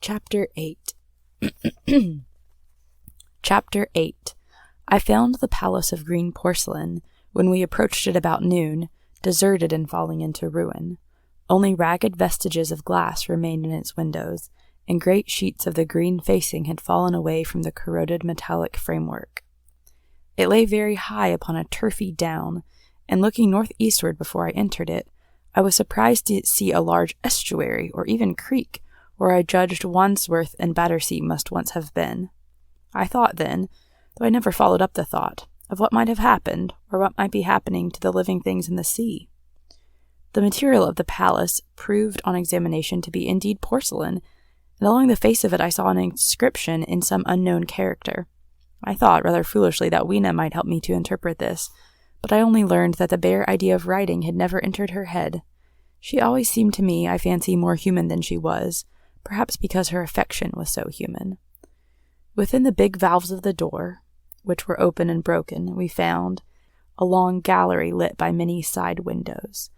Chapter 8 Chapter 8 I found the Palace of Green Porcelain, when we approached it about noon, deserted and falling into ruin. Only ragged vestiges of glass remained in its windows, and great sheets of the green facing had fallen away from the corroded metallic framework. It lay very high upon a turfy down, and looking northeastward before I entered it, I was surprised to see a large estuary, or even creek, where I judged Wandsworth and Battersea must once have been. I thought then, though I never followed up the thought, of what might have happened, or what might be happening to the living things in the sea. The material of the palace proved on examination to be indeed porcelain, and along the face of it I saw an inscription in some unknown character. I thought, rather foolishly, that Weena might help me to interpret this, but I only learned that the bare idea of writing had never entered her head. She always seemed to me, I fancy, more human than she was, perhaps because her affection was so human. Within the big valves of the door, which were open and broken, we found a long gallery lit by many side windows.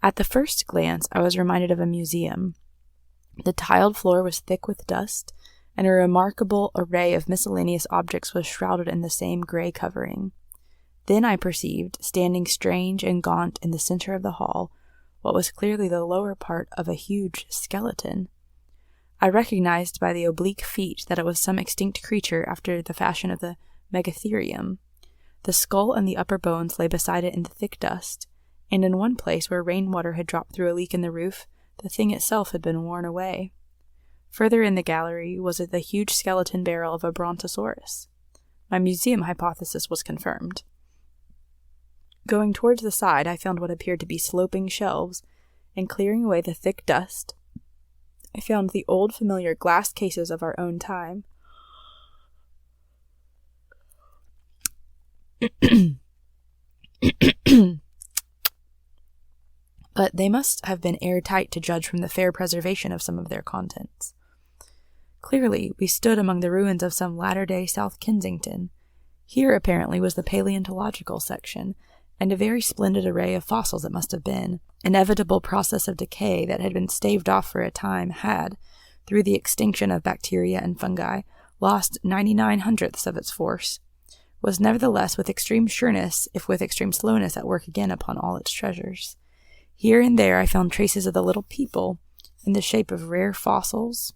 At the first glance, I was reminded of a museum. The tiled floor was thick with dust, and a remarkable array of miscellaneous objects was shrouded in the same gray covering. Then I perceived, standing strange and gaunt in the center of the hall, what was clearly the lower part of a huge skeleton. I recognized by the oblique feet that it was some extinct creature after the fashion of the Megatherium. The skull and the upper bones lay beside it in the thick dust, and in one place where rainwater had dropped through a leak in the roof, the thing itself had been worn away. Further in the gallery was the huge skeleton barrel of a brontosaurus. My museum hypothesis was confirmed. Going towards the side, I found what appeared to be sloping shelves, and clearing away the thick dust, I found the old familiar glass cases of our own time. But they must have been airtight to judge from the fair preservation of some of their contents. Clearly, we stood among the ruins of some latter-day South Kensington. Here, apparently, was the paleontological section, and a very splendid array of fossils it must have been. Inevitable process of decay that had been staved off for a time had, through the extinction of bacteria and fungi, lost 99/100ths of its force, was nevertheless with extreme sureness, if with extreme slowness, at work again upon all its treasures. Here and there I found traces of the little people, in the shape of rare fossils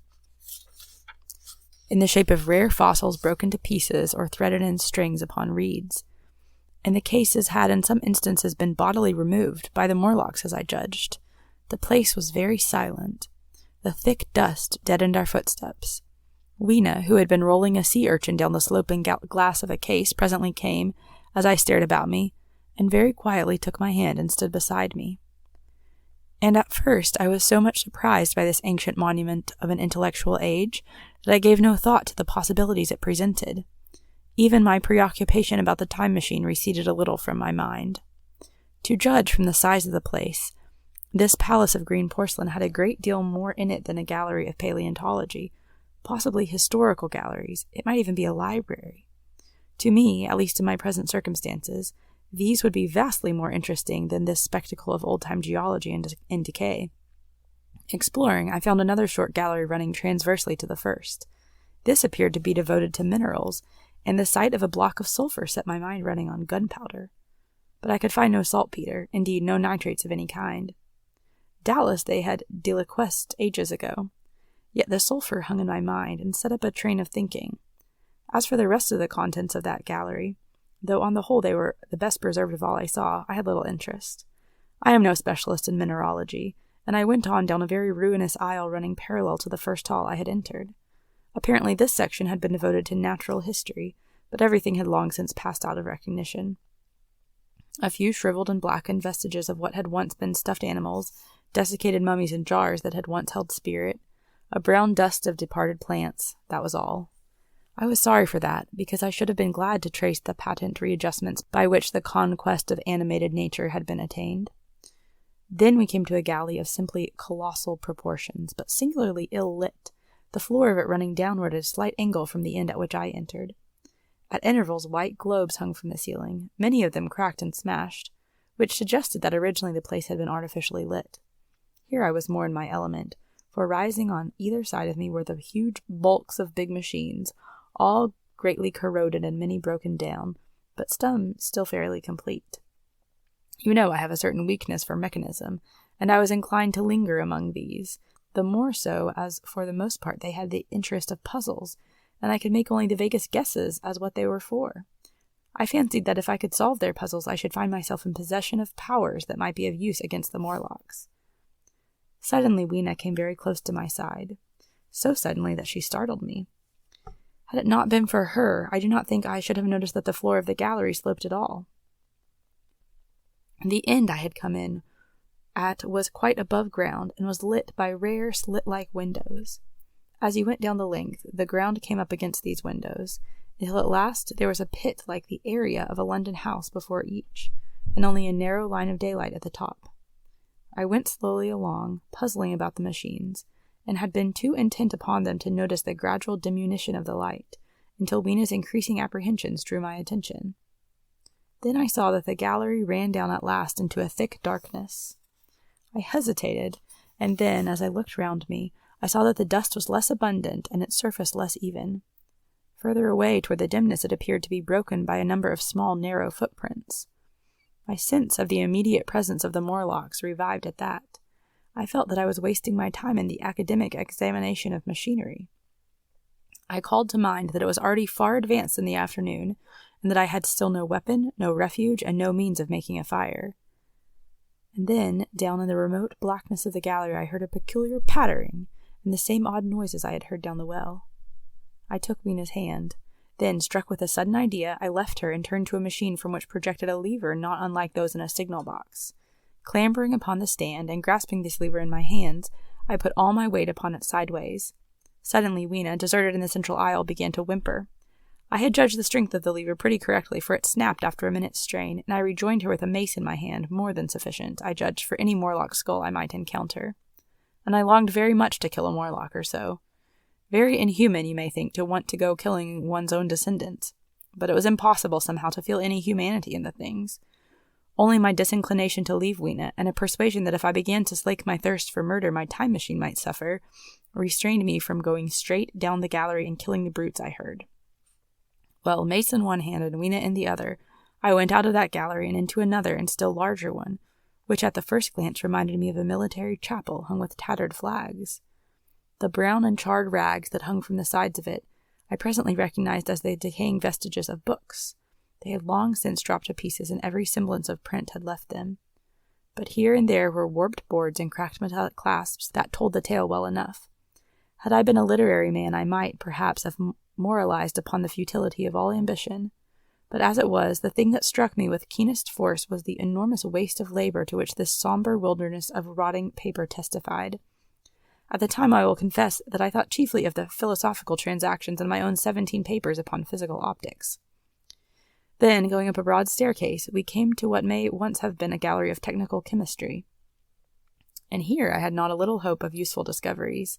broken to pieces or threaded in strings upon reeds. And the cases had in some instances been bodily removed, by the Morlocks as I judged. The place was very silent. The thick dust deadened our footsteps. Weena, who had been rolling a sea urchin down the sloping glass of a case, presently came, as I stared about me, and very quietly took my hand and stood beside me. And at first I was so much surprised by this ancient monument of an intellectual age that I gave no thought to the possibilities it presented. Even my preoccupation about the time machine receded a little from my mind. To judge from the size of the place, this palace of green porcelain had a great deal more in it than a gallery of paleontology, possibly historical galleries. It might even be a library. To me, at least in my present circumstances, these would be vastly more interesting than this spectacle of old-time geology in decay. Exploring, I found another short gallery running transversely to the first. This appeared to be devoted to minerals, and the sight of a block of sulfur set my mind running on gunpowder. But I could find no saltpeter, indeed no nitrates of any kind. Doubtless they had deliquesced ages ago. Yet the sulfur hung in my mind and set up a train of thinking. As for the rest of the contents of that gallery, though on the whole they were the best preserved of all I saw, I had little interest. I am no specialist in mineralogy, and I went on down a very ruinous aisle running parallel to the first hall I had entered. Apparently this section had been devoted to natural history, but everything had long since passed out of recognition. A few shriveled and blackened vestiges of what had once been stuffed animals, desiccated mummies in jars that had once held spirit, a brown dust of departed plants, that was all. I was sorry for that, because I should have been glad to trace the patent readjustments by which the conquest of animated nature had been attained. Then we came to a galley of simply colossal proportions, but singularly ill-lit, the floor of it running downward at a slight angle from the end at which I entered. At intervals white globes hung from the ceiling, many of them cracked and smashed, which suggested that originally the place had been artificially lit. Here I was more in my element, for rising on either side of me were the huge bulks of big machines, all greatly corroded and many broken down, but some still fairly complete. You know I have a certain weakness for mechanism, and I was inclined to linger among these, the more so as for the most part they had the interest of puzzles, and I could make only the vaguest guesses as what they were for. I fancied that if I could solve their puzzles, I should find myself in possession of powers that might be of use against the Morlocks. Suddenly Weena came very close to my side, so suddenly that she startled me. Had it not been for her, I do not think I should have noticed that the floor of the gallery sloped at all. The end I had come in at was quite above ground and was lit by rare slit-like windows. As you went down the length, the ground came up against these windows, until at last there was a pit like the area of a London house before each, and only a narrow line of daylight at the top. I went slowly along, puzzling about the machines, and had been too intent upon them to notice the gradual diminution of the light, until Weena's increasing apprehensions drew my attention. Then I saw that the gallery ran down at last into a thick darkness. I hesitated, and then, as I looked round me, I saw that the dust was less abundant and its surface less even. Further away toward the dimness it appeared to be broken by a number of small, narrow footprints. My sense of the immediate presence of the Morlocks revived at that. I felt that I was wasting my time in the academic examination of machinery. I called to mind that it was already far advanced in the afternoon, and that I had still no weapon, no refuge, and no means of making a fire. And then, down in the remote blackness of the gallery, I heard a peculiar pattering, and the same odd noises I had heard down the well. I took Weena's hand. Then, struck with a sudden idea, I left her and turned to a machine from which projected a lever not unlike those in a signal box. Clambering upon the stand, and grasping this lever in my hands, I put all my weight upon it sideways. Suddenly Weena, deserted in the central aisle, began to whimper. I had judged the strength of the lever pretty correctly, for it snapped after a minute's strain, and I rejoined her with a mace in my hand, more than sufficient, I judged, for any Morlock skull I might encounter. And I longed very much to kill a Morlock or so. Very inhuman, you may think, to want to go killing one's own descendants, but it was impossible somehow to feel any humanity in the things. Only my disinclination to leave Weena, and a persuasion that if I began to slake my thirst for murder my time machine might suffer, restrained me from going straight down the gallery and killing the brutes I heard. Well, mace in one hand and Weena in the other, I went out of that gallery and into another and still larger one, which at the first glance reminded me of a military chapel hung with tattered flags. The brown and charred rags that hung from the sides of it I presently recognized as the decaying vestiges of books. They had long since dropped to pieces, and every semblance of print had left them. But here and there were warped boards and cracked metallic clasps that told the tale well enough. Had I been a literary man, I might, perhaps, have moralized upon the futility of all ambition. But as it was, the thing that struck me with keenest force was the enormous waste of labor to which this somber wilderness of rotting paper testified. At the time I will confess that I thought chiefly of the philosophical transactions in my own 17 papers upon physical optics. Then, going up a broad staircase, we came to what may once have been a gallery of technical chemistry. And here I had not a little hope of useful discoveries.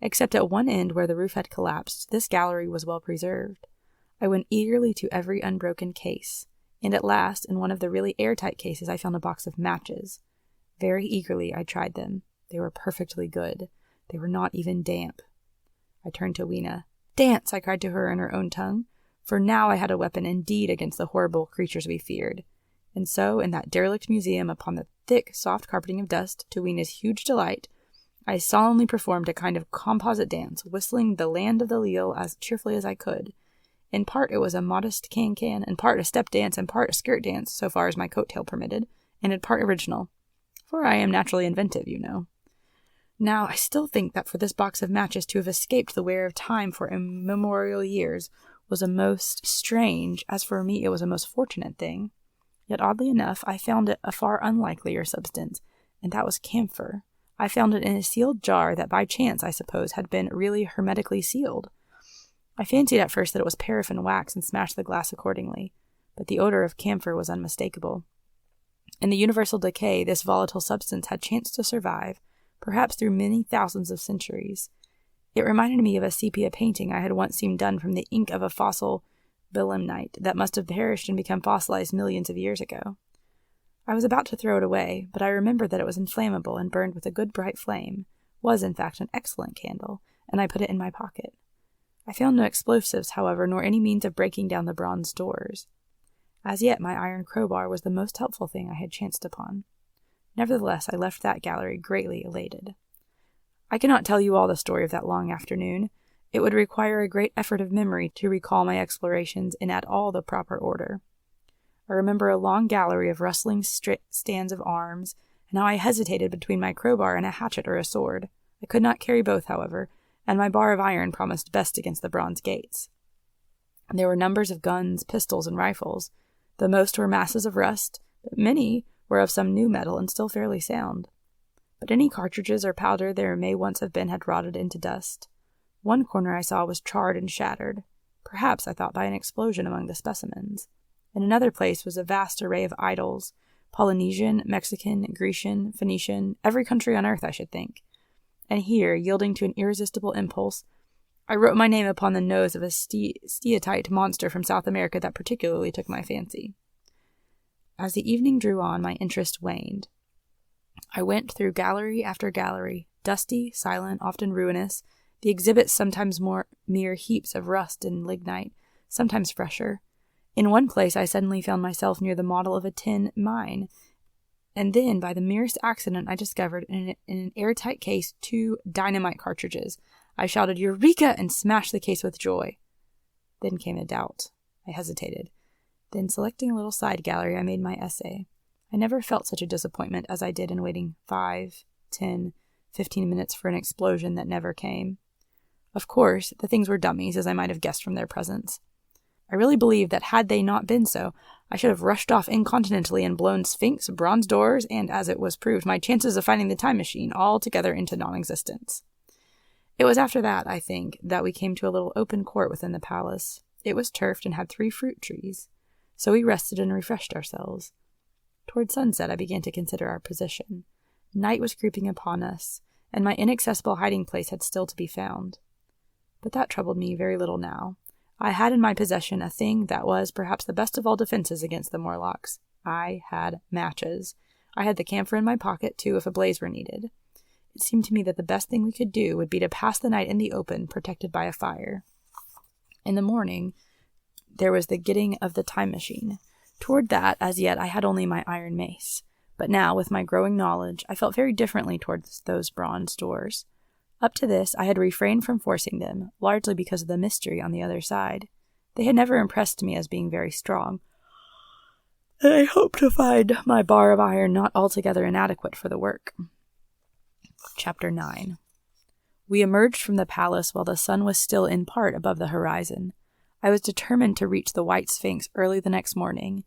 Except at one end where the roof had collapsed, this gallery was well preserved. I went eagerly to every unbroken case, and at last, in one of the really airtight cases, I found a box of matches. Very eagerly I tried them. They were perfectly good. They were not even damp. I turned to Weena. "Dance!" I cried to her in her own tongue, for now I had a weapon indeed against the horrible creatures we feared. And so, in that derelict museum, upon the thick, soft carpeting of dust, to Weena's huge delight, I solemnly performed a kind of composite dance, whistling the Land of the Leal as cheerfully as I could. In part it was a modest can-can, in part a step dance, and part a skirt dance, so far as my coat-tail permitted, and in part original. For I am naturally inventive, you know. Now, I still think that for this box of matches to have escaped the wear of time for immemorial years was a most strange, as for me it was a most fortunate thing. Yet oddly enough, I found it a far unlikelier substance, and that was camphor. I found it in a sealed jar that by chance, I suppose, had been really hermetically sealed. I fancied at first that it was paraffin wax and smashed the glass accordingly, but the odor of camphor was unmistakable. In the universal decay, this volatile substance had chanced to survive, perhaps through many thousands of centuries. It reminded me of a sepia painting I had once seen done from the ink of a fossil belemnite that must have perished and become fossilized millions of years ago. I was about to throw it away, but I remembered that it was inflammable and burned with a good bright flame. was in fact an excellent candle, and I put it in my pocket. I found no explosives, however, nor any means of breaking down the bronze doors. As yet, my iron crowbar was the most helpful thing I had chanced upon. Nevertheless, I left that gallery greatly elated. I cannot tell you all the story of that long afternoon. It would require a great effort of memory to recall my explorations in at all the proper order. I remember a long gallery of rustling stands of arms, and how I hesitated between my crowbar and a hatchet or a sword. I could not carry both, however, and my bar of iron promised best against the bronze gates. There were numbers of guns, pistols, and rifles. The most were masses of rust, but many were of some new metal and still fairly sound. But any cartridges or powder there may once have been had rotted into dust. One corner I saw was charred and shattered, perhaps, I thought, by an explosion among the specimens. In another place was a vast array of idols, Polynesian, Mexican, Grecian, Phoenician, every country on earth, I should think. And here, yielding to an irresistible impulse, I wrote my name upon the nose of a steatite monster from South America that particularly took my fancy. As the evening drew on, my interest waned. I went through gallery after gallery, dusty, silent, often ruinous, the exhibits sometimes mere heaps of rust and lignite, sometimes fresher. In one place I suddenly found myself near the model of a tin mine, and then, by the merest accident, I discovered in an airtight case 2 dynamite cartridges. I shouted, "Eureka!" and smashed the case with joy. Then came a doubt. I hesitated. Then, selecting a little side gallery, I made my essay. I never felt such a disappointment as I did in waiting 5, 10, 15 minutes for an explosion that never came. Of course, the things were dummies, as I might have guessed from their presence. I really believe that had they not been so, I should have rushed off incontinently and blown Sphinx, bronze doors, and, as it was proved, my chances of finding the time machine altogether into non-existence. It was after that, I think, that we came to a little open court within the palace. It was turfed and had 3 fruit trees, so we rested and refreshed ourselves. Toward sunset, I began to consider our position. Night was creeping upon us, and my inaccessible hiding place had still to be found. But that troubled me very little now. I had in my possession a thing that was perhaps the best of all defenses against the Morlocks. I had matches. I had the camphor in my pocket, too, if a blaze were needed. It seemed to me that the best thing we could do would be to pass the night in the open, protected by a fire. In the morning, there was the getting of the time machine. Toward that, as yet, I had only my iron mace. But now, with my growing knowledge, I felt very differently towards those bronze doors. Up to this, I had refrained from forcing them, largely because of the mystery on the other side. They had never impressed me as being very strong, and I hoped to find my bar of iron not altogether inadequate for the work. Chapter 9. We emerged from the palace while the sun was still in part above the horizon. I was determined to reach the White Sphinx early the next morning,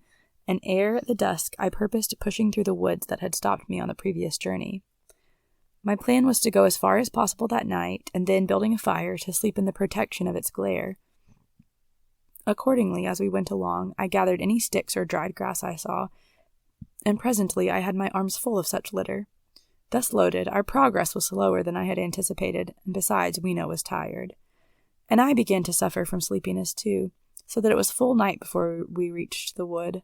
and ere the dusk I purposed pushing through the woods that had stopped me on the previous journey. My plan was to go as far as possible that night, and then, building a fire, to sleep in the protection of its glare. Accordingly, as we went along, I gathered any sticks or dried grass I saw, and presently I had my arms full of such litter. Thus loaded, our progress was slower than I had anticipated, and besides, Weena was tired. And I began to suffer from sleepiness too, so that it was full night before we reached the wood.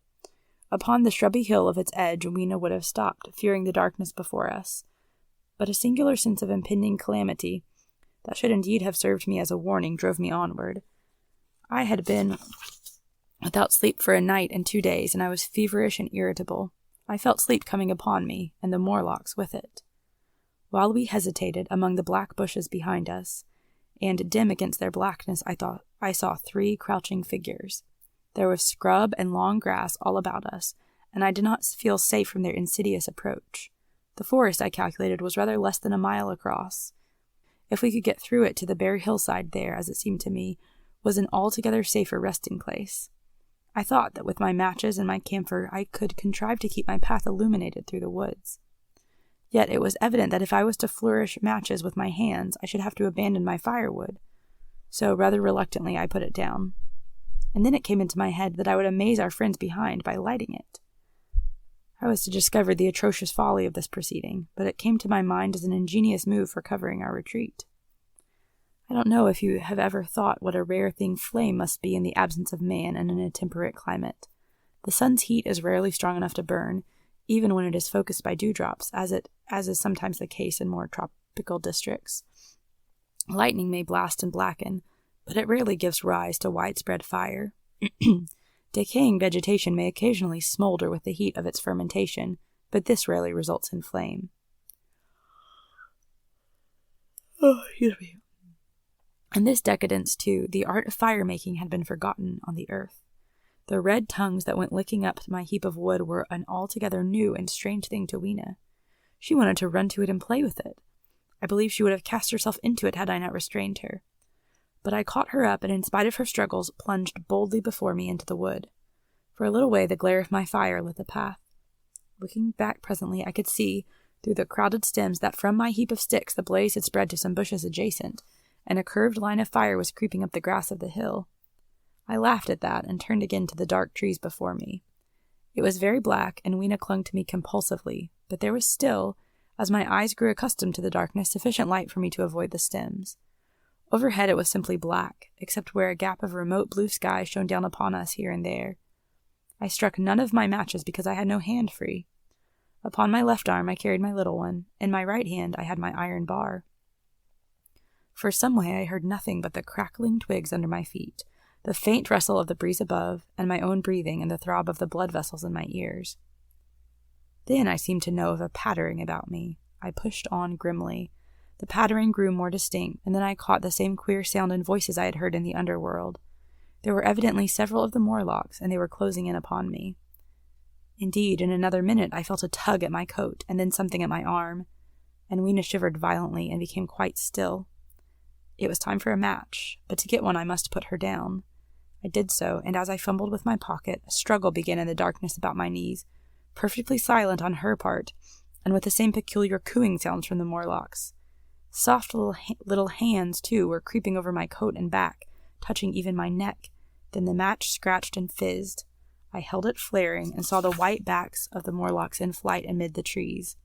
Upon the shrubby hill of its edge, Weena would have stopped, fearing the darkness before us. But a singular sense of impending calamity, that should indeed have served me as a warning, drove me onward. I had been without sleep for a night and 2 days, and I was feverish and irritable. I felt sleep coming upon me, and the Morlocks with it. While we hesitated among the black bushes behind us, and dim against their blackness, I saw 3 crouching figures. There was scrub and long grass all about us, and I did not feel safe from their insidious approach. The forest, I calculated, was rather less than a mile across. If we could get through it to the bare hillside there, as it seemed to me, was an altogether safer resting place. I thought that with my matches and my camphor I could contrive to keep my path illuminated through the woods. Yet it was evident that if I was to flourish matches with my hands, I should have to abandon my firewood. So, rather reluctantly, I put it down. And then it came into my head that I would amaze our friends behind by lighting it. I was to discover the atrocious folly of this proceeding, but it came to my mind as an ingenious move for covering our retreat. I don't know if you have ever thought what a rare thing flame must be in the absence of man and in a temperate climate. The sun's heat is rarely strong enough to burn, even when it is focused by dewdrops, as is sometimes the case in more tropical districts. Lightning may blast and blacken, but it rarely gives rise to widespread fire. Decaying vegetation may occasionally smolder with the heat of its fermentation, but this rarely results in flame. In this decadence, too, the art of fire-making had been forgotten on the earth. The red tongues that went licking up to my heap of wood were an altogether new and strange thing to Weena. She wanted to run to it and play with it. I believe she would have cast herself into it had I not restrained her. But I caught her up, and in spite of her struggles, plunged boldly before me into the wood. For a little way the glare of my fire lit the path. Looking back presently, I could see, through the crowded stems, that from my heap of sticks the blaze had spread to some bushes adjacent, and a curved line of fire was creeping up the grass of the hill. I laughed at that, and turned again to the dark trees before me. It was very black, and Weena clung to me compulsively, but there was still, as my eyes grew accustomed to the darkness, sufficient light for me to avoid the stems. Overhead it was simply black, except where a gap of remote blue sky shone down upon us here and there. I struck none of my matches because I had no hand free. Upon my left arm I carried my little one, in my right hand I had my iron bar. For some way I heard nothing but the crackling twigs under my feet, the faint rustle of the breeze above, and my own breathing and the throb of the blood vessels in my ears. Then I seemed to know of a pattering about me. I pushed on grimly. The pattering grew more distinct, and then I caught the same queer sound and voices I had heard in the underworld. There were evidently several of the Morlocks, and they were closing in upon me. Indeed, in another minute I felt a tug at my coat, and then something at my arm, and Weena shivered violently and became quite still. It was time for a match, but to get one I must put her down. I did so, and as I fumbled with my pocket, a struggle began in the darkness about my knees, perfectly silent on her part, and with the same peculiar cooing sounds from the Morlocks. Soft little hands, too, were creeping over my coat and back, touching even my neck. Then the match scratched and fizzed. I held it flaring, and saw the white backs of the Morlocks in flight amid the trees.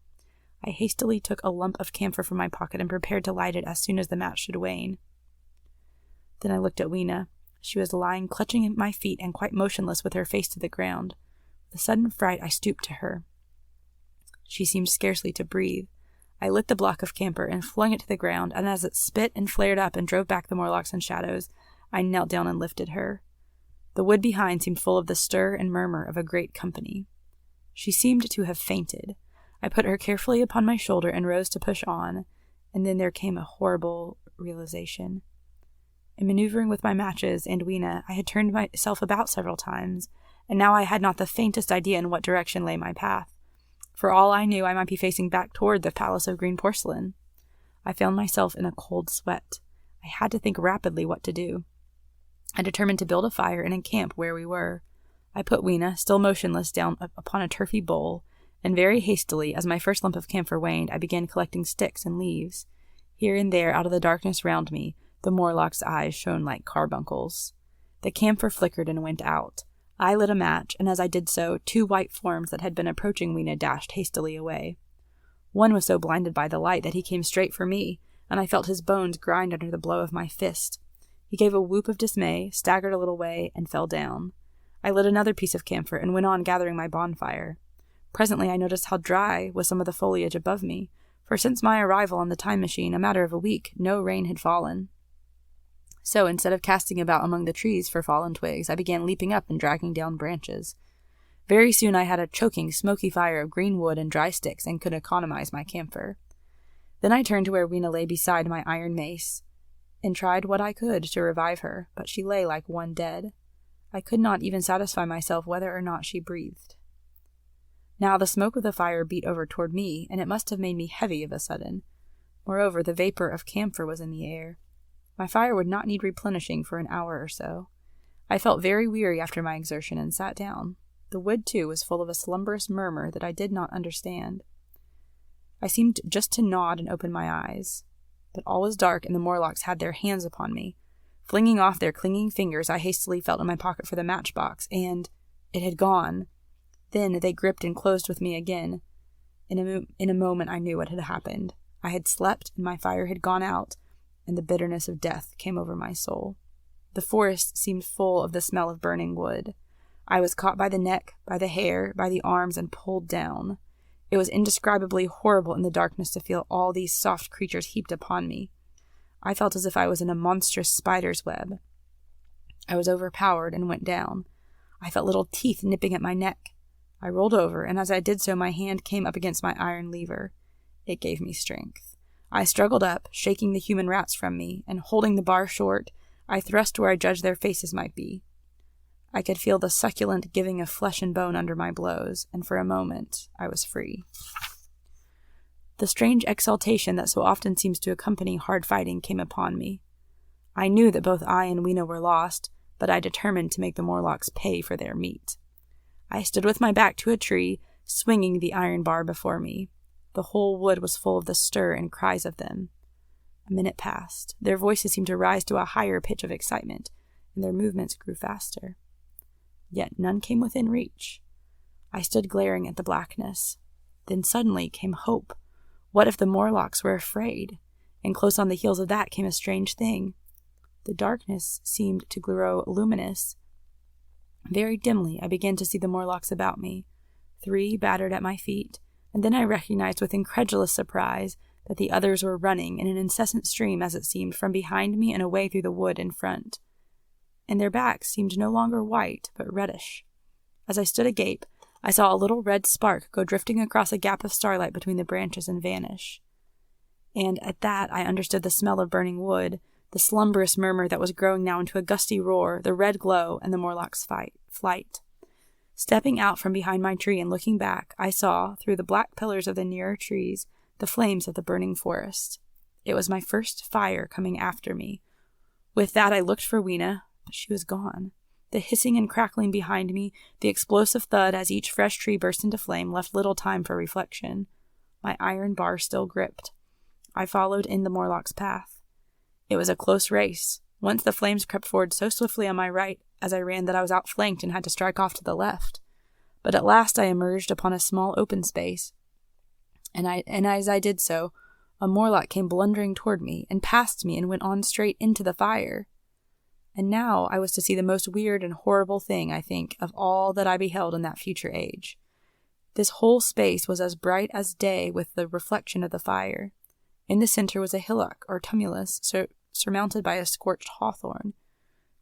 I hastily took a lump of camphor from my pocket and prepared to light it as soon as the match should wane. Then I looked at Weena. She was lying clutching at my feet and quite motionless with her face to the ground. With a sudden fright I stooped to her. She seemed scarcely to breathe. I lit the block of camphor and flung it to the ground, and as it spit and flared up and drove back the Morlocks and shadows, I knelt down and lifted her. The wood behind seemed full of the stir and murmur of a great company. She seemed to have fainted. I put her carefully upon my shoulder and rose to push on, and then there came a horrible realization. In maneuvering with my matches and Weena, I had turned myself about several times, and now I had not the faintest idea in what direction lay my path. For all I knew, I might be facing back toward the Palace of Green Porcelain. I found myself in a cold sweat. I had to think rapidly what to do. I determined to build a fire and encamp where we were. I put Weena, still motionless, down upon a turfy bowl, and very hastily, as my first lump of camphor waned, I began collecting sticks and leaves. Here and there, out of the darkness round me, the Morlock's eyes shone like carbuncles. The camphor flickered and went out. I lit a match, and as I did so, 2 white forms that had been approaching Weena dashed hastily away. One was so blinded by the light that he came straight for me, and I felt his bones grind under the blow of my fist. He gave a whoop of dismay, staggered a little way, and fell down. I lit another piece of camphor and went on gathering my bonfire. Presently I noticed how dry was some of the foliage above me, for since my arrival on the time machine, a matter of a week, no rain had fallen. So, instead of casting about among the trees for fallen twigs, I began leaping up and dragging down branches. Very soon I had a choking, smoky fire of green wood and dry sticks and could economize my camphor. Then I turned to where Weena lay beside my iron mace, and tried what I could to revive her, but she lay like one dead. I could not even satisfy myself whether or not she breathed. Now the smoke of the fire beat over toward me, and it must have made me heavy of a sudden. Moreover, the vapor of camphor was in the air. My fire would not need replenishing for an hour or so. I felt very weary after my exertion and sat down. The wood, too, was full of a slumberous murmur that I did not understand. I seemed just to nod and open my eyes. But all was dark, and the Morlocks had their hands upon me. Flinging off their clinging fingers, I hastily felt in my pocket for the matchbox, and it had gone. Then they gripped and closed with me again. In a moment I knew what had happened. I had slept, and my fire had gone out, and the bitterness of death came over my soul. The forest seemed full of the smell of burning wood. I was caught by the neck, by the hair, by the arms, and pulled down. It was indescribably horrible in the darkness to feel all these soft creatures heaped upon me. I felt as if I was in a monstrous spider's web. I was overpowered and went down. I felt little teeth nipping at my neck. I rolled over, and as I did so, my hand came up against my iron lever. It gave me strength. I struggled up, shaking the human rats from me, and holding the bar short, I thrust where I judged their faces might be. I could feel the succulent giving of flesh and bone under my blows, and for a moment I was free. The strange exaltation that so often seems to accompany hard fighting came upon me. I knew that both I and Weena were lost, but I determined to make the Morlocks pay for their meat. I stood with my back to a tree, swinging the iron bar before me. The whole wood was full of the stir and cries of them. A minute passed. Their voices seemed to rise to a higher pitch of excitement, and their movements grew faster. Yet none came within reach. I stood glaring at the blackness. Then suddenly came hope. What if the Morlocks were afraid? And close on the heels of that came a strange thing. The darkness seemed to grow luminous. Very dimly I began to see the Morlocks about me. 3 battered at my feet, and then I recognized with incredulous surprise that the others were running in an incessant stream, as it seemed, from behind me and away through the wood in front. And their backs seemed no longer white, but reddish. As I stood agape, I saw a little red spark go drifting across a gap of starlight between the branches and vanish. And at that I understood the smell of burning wood, the slumberous murmur that was growing now into a gusty roar, the red glow, and the Morlocks' flight. Stepping out from behind my tree and looking back, I saw, through the black pillars of the nearer trees, the flames of the burning forest. It was my first fire coming after me. With that I looked for Weena, but she was gone. The hissing and crackling behind me, the explosive thud as each fresh tree burst into flame, left little time for reflection. My iron bar still gripped. I followed in the Morlock's path. It was a close race. Once the flames crept forward so swiftly on my right as I ran that I was outflanked and had to strike off to the left. But at last I emerged upon a small open space, and as I did so, a Morlock came blundering toward me and passed me and went on straight into the fire. And now I was to see the most weird and horrible thing, I think, of all that I beheld in that future age. This whole space was as bright as day with the reflection of the fire. In the center was a hillock, or tumulus, surmounted by a scorched hawthorn.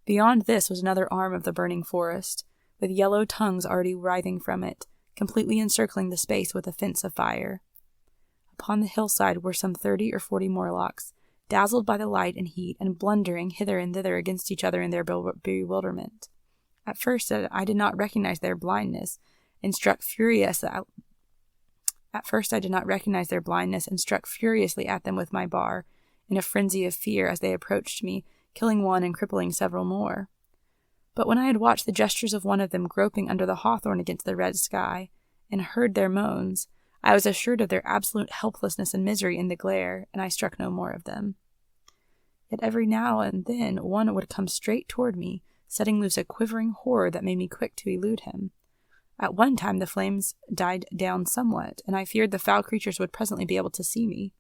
Beyond this was another arm of the burning forest, with yellow tongues already writhing from it, completely encircling the space with a fence of fire. Upon the hillside were some 30 or 40 Morlocks, dazzled by the light and heat, and blundering hither and thither against each other in their bewilderment. At first I did not recognize their blindness, and struck furiously at them with my bar, in a frenzy of fear as they approached me, killing one and crippling several more. But when I had watched the gestures of one of them groping under the hawthorn against the red sky, and heard their moans, I was assured of their absolute helplessness and misery in the glare, and I struck no more of them. Yet every now and then one would come straight toward me, setting loose a quivering horror that made me quick to elude him. At one time the flames died down somewhat, and I feared the foul creatures would presently be able to see me.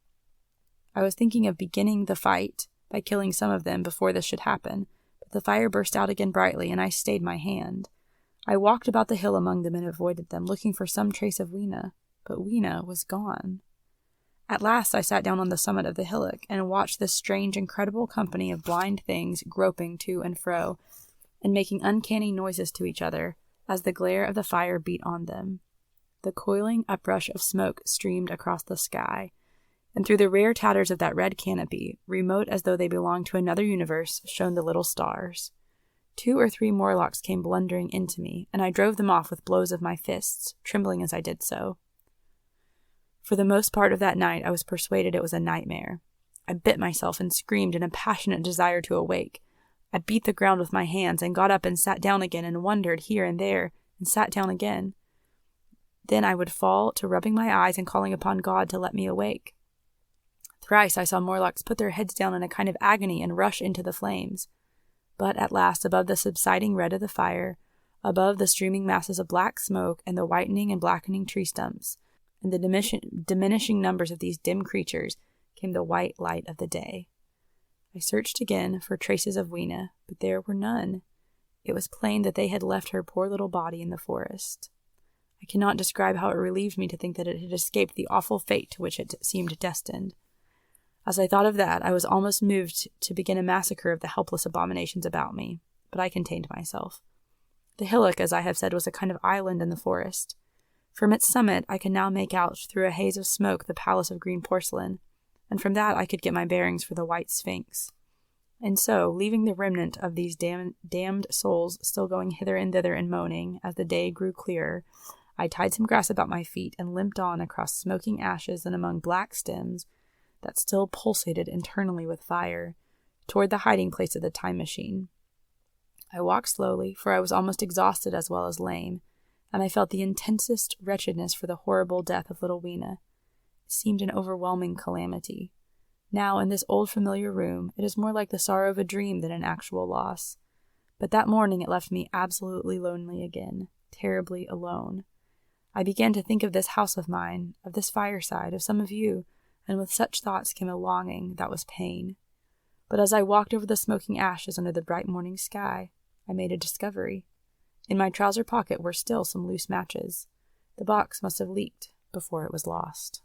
I was thinking of beginning the fight by killing some of them before this should happen, but the fire burst out again brightly, and I stayed my hand. I walked about the hill among them and avoided them, looking for some trace of Weena, but Weena was gone. At last I sat down on the summit of the hillock and watched this strange, incredible company of blind things groping to and fro, and making uncanny noises to each other, as the glare of the fire beat on them. The coiling uprush of smoke streamed across the sky, and through the rare tatters of that red canopy, remote as though they belonged to another universe, shone the little stars. 2 or 3 Morlocks came blundering into me, and I drove them off with blows of my fists, trembling as I did so. For the most part of that night I was persuaded it was a nightmare. I bit myself and screamed in a passionate desire to awake. I beat the ground with my hands and got up and sat down again and wandered here and there and sat down again. Then I would fall to rubbing my eyes and calling upon God to let me awake. Thrice I saw Morlocks put their heads down in a kind of agony and rush into the flames. But at last, above the subsiding red of the fire, above the streaming masses of black smoke and the whitening and blackening tree stumps, and the diminishing numbers of these dim creatures, came the white light of the day. I searched again for traces of Weena, but there were none. It was plain that they had left her poor little body in the forest. I cannot describe how it relieved me to think that it had escaped the awful fate to which it seemed destined. As I thought of that, I was almost moved to begin a massacre of the helpless abominations about me, but I contained myself. The hillock, as I have said, was a kind of island in the forest. From its summit I could now make out through a haze of smoke the palace of green porcelain, and from that I could get my bearings for the white sphinx. And so, leaving the remnant of these damned souls still going hither and thither and moaning, as the day grew clearer, I tied some grass about my feet and limped on across smoking ashes and among black stems that still pulsated internally with fire, toward the hiding place of the time machine. I walked slowly, for I was almost exhausted as well as lame, and I felt the intensest wretchedness for the horrible death of little Weena. It seemed an overwhelming calamity. Now, in this old familiar room, it is more like the sorrow of a dream than an actual loss. But that morning it left me absolutely lonely again, terribly alone. I began to think of this house of mine, of this fireside, of some of you, and with such thoughts came a longing that was pain. But as I walked over the smoking ashes under the bright morning sky, I made a discovery. In my trouser pocket were still some loose matches. The box must have leaked before it was lost.